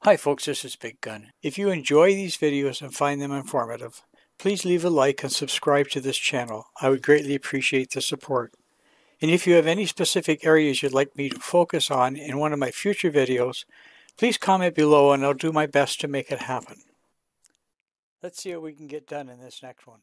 Hi folks, this is Big Gun. If you enjoy these videos and find them informative, please leave a like and subscribe to this channel. I would greatly appreciate the support. And if you have any specific areas you'd like me to focus on in one of my future videos, please comment below and I'll do my best to make it happen. Let's see what we can get done in this next one.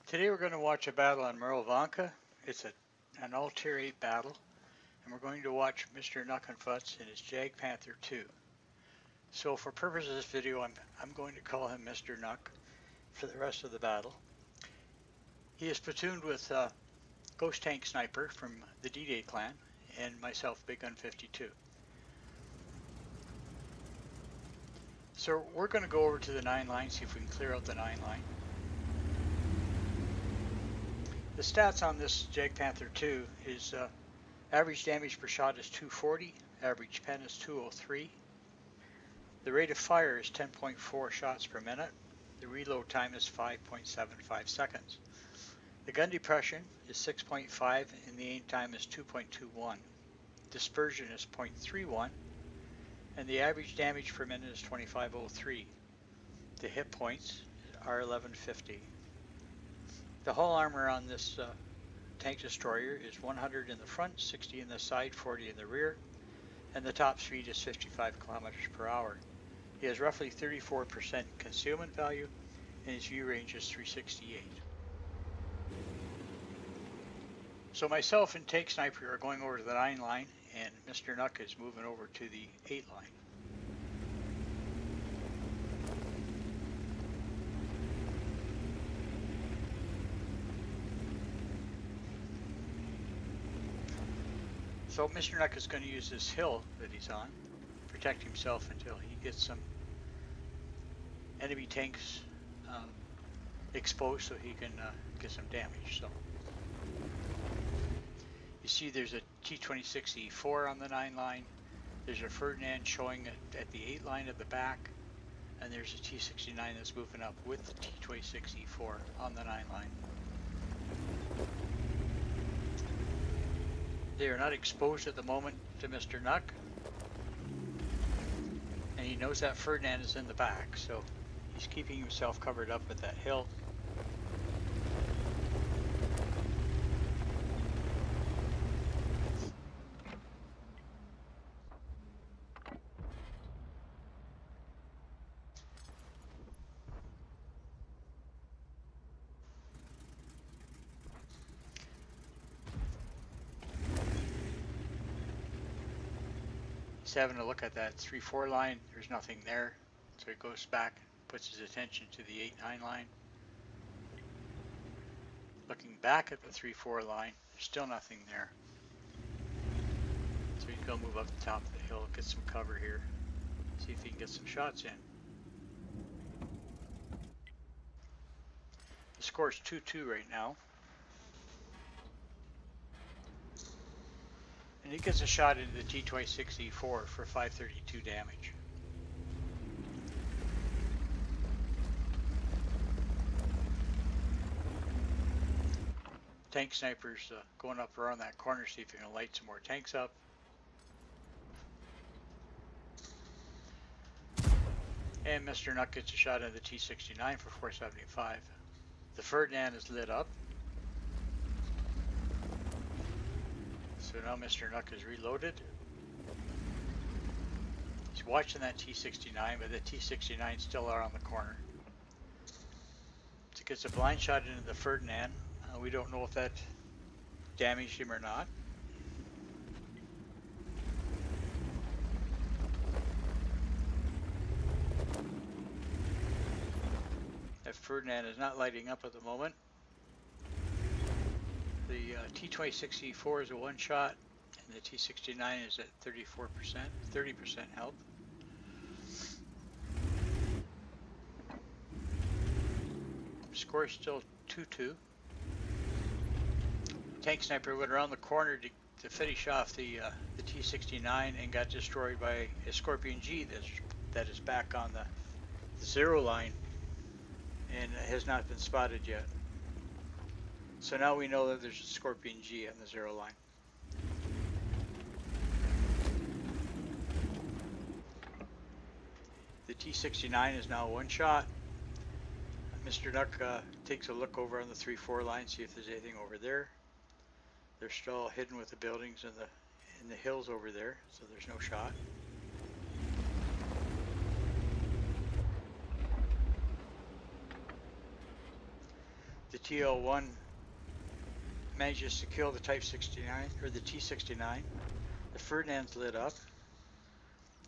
Today we're going to watch a battle on Muravonka. It's an all-tier 8 battle, and we're going to watch Mr.Nuckinfuts in his Jag Panther 2. So for purposes of this video, I'm going to call him Mr. Nuck for the rest of the battle. He is platooned with Ghost Tank Sniper from the D-Day clan and myself, Big Gun 52. So we're going to go over to the 9 line, see if we can clear out the 9 line. The stats on this Jag Panther 2 is average damage per shot is 240, average pen is 203. The rate of fire is 10.4 shots per minute. The reload time is 5.75 seconds. The gun depression is 6.5 and the aim time is 2.21. Dispersion is 0.31 and the average damage per minute is 2503. The hit points are 1150. The hull armor on this tank destroyer is 100 in the front, 60 in the side, 40 in the rear, and the top speed is 55 kilometers per hour. He has roughly 34% concealment value and his view range is 368. So myself and Tank Sniper are going over to the 9 line and Mr. Nuck is moving over to the 8 line. So Mr. Nuck is going to use this hill that he's on, protect himself until he gets some enemy tanks exposed so he can get some damage. So you see there's a T-26E4 on the 9 line, there's a Ferdinand showing at the 8 line at the back, and there's a T-69 that's moving up with the T-26E4 on the 9 line. They are not exposed at the moment to Mr. Nuck, and he knows that Ferdinand is in the back, so he's keeping himself covered up with that hill. He's having a look at that 3-4 line, there's nothing there, so he goes back, puts his attention to the 8-9 line. Looking back at the 3-4 line, there's still nothing there. So he's going to move up the top of the hill, get some cover here, see if he can get some shots in. The score is 2-2 right now. And he gets a shot into the T-26E4 for 532 damage. Tank Sniper's going up around that corner, see if he can light some more tanks up. And Mr. Nuck gets a shot into the T-69 for 475. The Ferdinand is lit up. So now Mr. Nuck is reloaded. He's watching that T-69, but the T-69 still are on the corner. So he gets a blind shot into the Ferdinand. We don't know if that damaged him or not. That Ferdinand is not lighting up at the moment. The T-26E4 is a one shot, and the T-69 is at 34%, 30% health. Score is still 2-2. Tank Sniper went around the corner to finish off the T-69 and got destroyed by a Scorpion G that is back on the 0 line and has not been spotted yet. So now we know that there's a Scorpion G on the 0 line. The T-69 is now one shot. Mr. Nuck takes a look over on the 3-4 line, see if there's anything over there. They're still hidden with the buildings in the hills over there, so there's no shot. The TL-1 manages to kill the Type 69 or the T-69. The Ferdinand's lit up.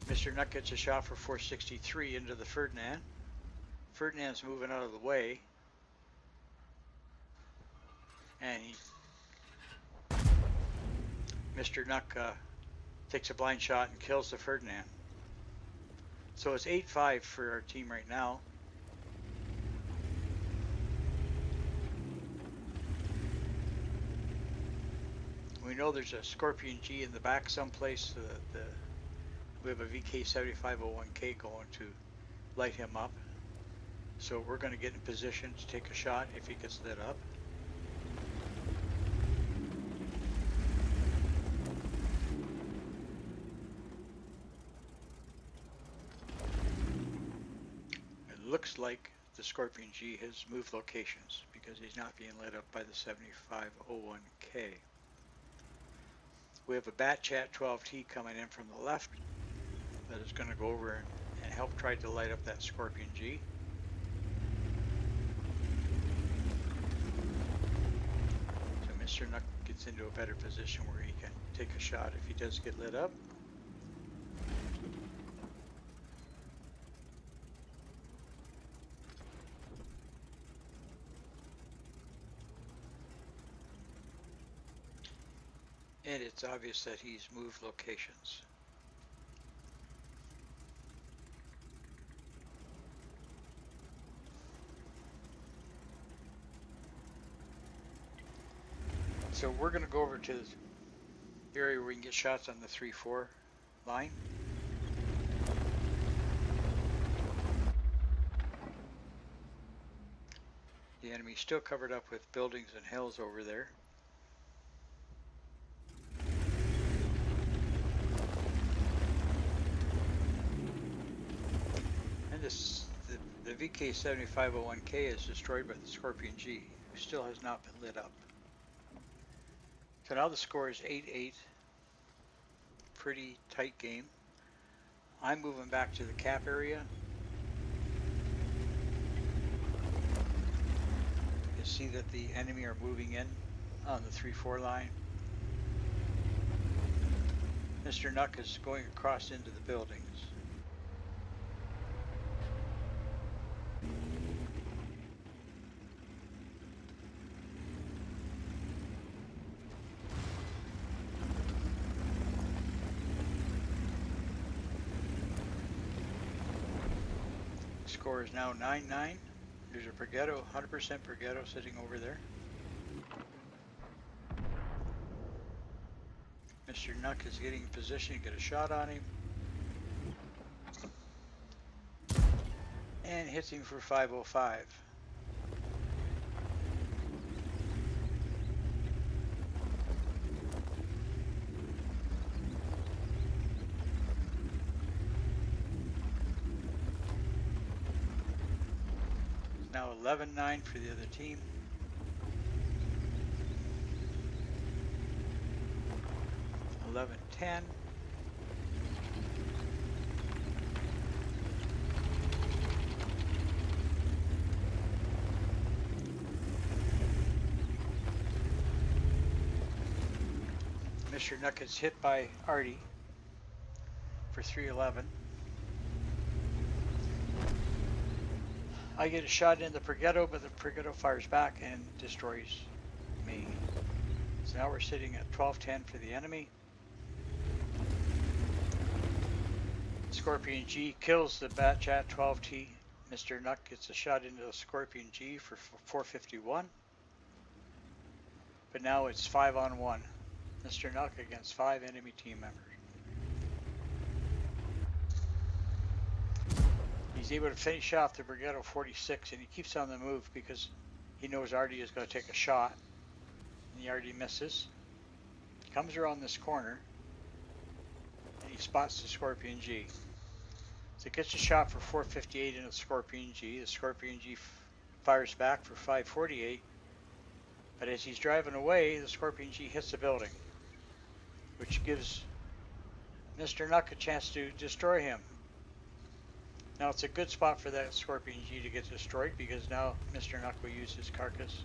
Mr. Nuck gets a shot for 463 into the Ferdinand. Ferdinand's moving out of the way, and Mr. Nuck takes a blind shot and kills the Ferdinand. So it's 8-5 for our team right now. We know there's a Scorpion G in the back someplace. We have a VK7501K going to light him up. So we're going to get in position to take a shot if he gets lit up. It looks like the Scorpion G has moved locations because he's not being lit up by the 7501K. We have a Batchat 12T coming in from the left that is going to go over and help try to light up that Scorpion G. So Mr. Nuck gets into a better position where he can take a shot if he does get lit up. And it's obvious that he's moved locations. So we're going to go over to the area where we can get shots on the 3-4 line. The enemy's still covered up with buildings and hills over there. And the VK7501K is destroyed by the Scorpion G, who still has not been lit up. So now the score is 8-8. Pretty tight game. I'm moving back to the cap area. You can see that the enemy are moving in on the 3-4 line. Mr. Nuck is going across into the buildings. Score is now 9-9. There's a Pergetto, 100% Pergetto sitting over there. Mr. Nuck is getting in position to get a shot on him. And hits him for 505. Now 11-9 for the other team. (11-10). Mr. Nuck is hit by Artie for 311. I get a shot in the Pergetto, but the Pergetto fires back and destroys me. So now we're sitting at 12-10 for the enemy. Scorpion G kills the Batchat 12T. Mr. Nuck gets a shot into the Scorpion G for 451. But now it's 5-on-1. Mr. Nuck against 5 enemy team members. He's able to finish off the Pergetto 46, and he keeps on the move because he knows Artie is going to take a shot. and the Artie misses. Comes around this corner, and he spots the Scorpion G. So gets a shot for 458 into the Scorpion G. The Scorpion G fires back for 548, but as he's driving away, the Scorpion G hits the building, which gives Mr. Nuck a chance to destroy him. Now it's a good spot for that Scorpion G to get destroyed, because now Mr. Nuck will use his carcass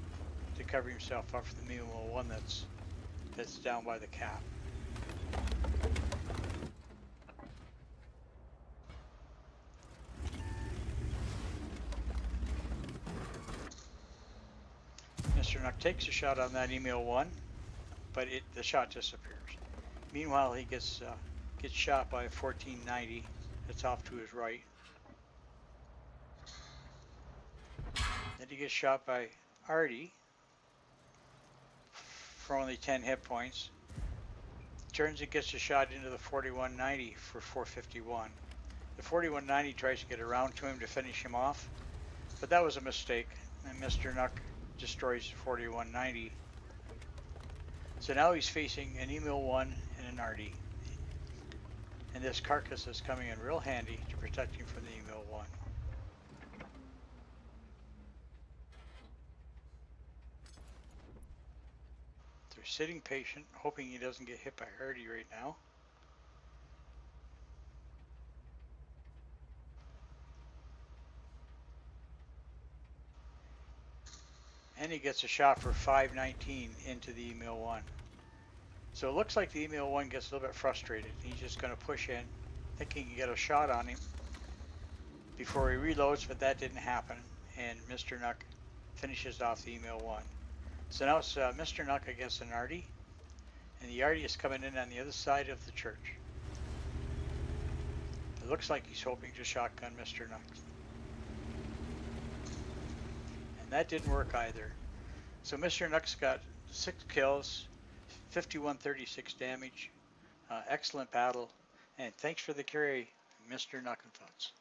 to cover himself up for the Mule 1 that's down by the cap. Mr. Nuck takes a shot on that Email 1, but the shot disappears. Meanwhile, he gets shot by a 1490 that's off to his right. Then he gets shot by Artie for only 10 hit points. Turns and gets a shot into the 4190 for 451. The 4190 tries to get around to him to finish him off, but that was a mistake, and Mr. Nuck destroys the 4190. So now he's facing an Email 1 and an Artie. And this carcass is coming in real handy to protect him from the Email 1. They're sitting patient, hoping he doesn't get hit by Artie right now. And he gets a shot for 519 into the Email 1. So it looks like the Email 1 gets a little bit frustrated. He's just going to push in, thinking he can get a shot on him before he reloads, but that didn't happen. And Mr. Nuck finishes off the Email 1. So now it's Mr. Nuck against an Artie, and the Artie is coming in on the other side of the church. It looks like he's hoping to shotgun Mr. Nuck. And that didn't work either. So Mr. Nuck's got 6 kills, 5136 damage, excellent battle, and thanks for the carry, Mr. Nuckinfuts.